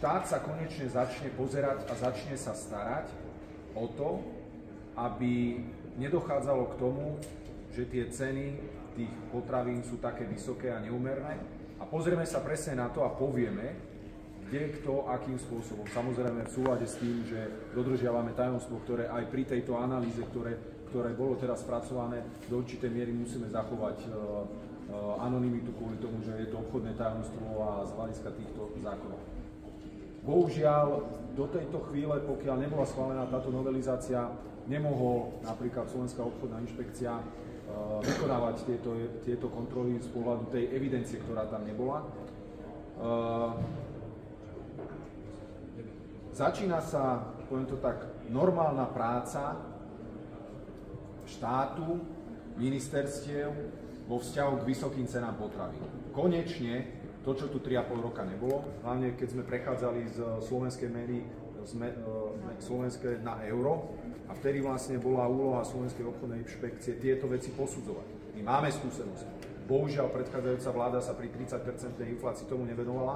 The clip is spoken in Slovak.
štát sa konečne začne pozerať a začne sa starať o to, aby nedochádzalo k tomu, že tie ceny tých potravín sú také vysoké a neúmerné. A pozrieme sa presne na to a povieme, kde, kto, akým spôsobom. Samozrejme v súlade s tým, že dodržiavame tajomstvo, ktoré aj pri tejto analýze, ktoré bolo teraz spracované, do určitej miery musíme zachovať anonymitu kvôli tomu, že je to obchodné tajomstvo a z hľadiska týchto zákonov. Bohužiaľ, do tejto chvíle, pokiaľ nebola schválená táto novelizácia, nemohol napríklad Slovenská obchodná inšpekcia vykonávať tieto kontroly z pohľadu tej evidencie, ktorá tam nebola. Začína sa, poviem to tak, normálna práca štátu, ministerstiev vo vzťahu k vysokým cenám potravín. Konečne to, čo tu 3,5 roka nebolo, hlavne keď sme prechádzali z slovenskej meny slovenské na euro, a vtedy vlastne bola úloha Slovenskej obchodnej inšpekcie tieto veci posudzovať. My máme skúsenosť. Bohužiaľ, predchádzajúca vláda sa pri 30% inflácii tomu nevenovala.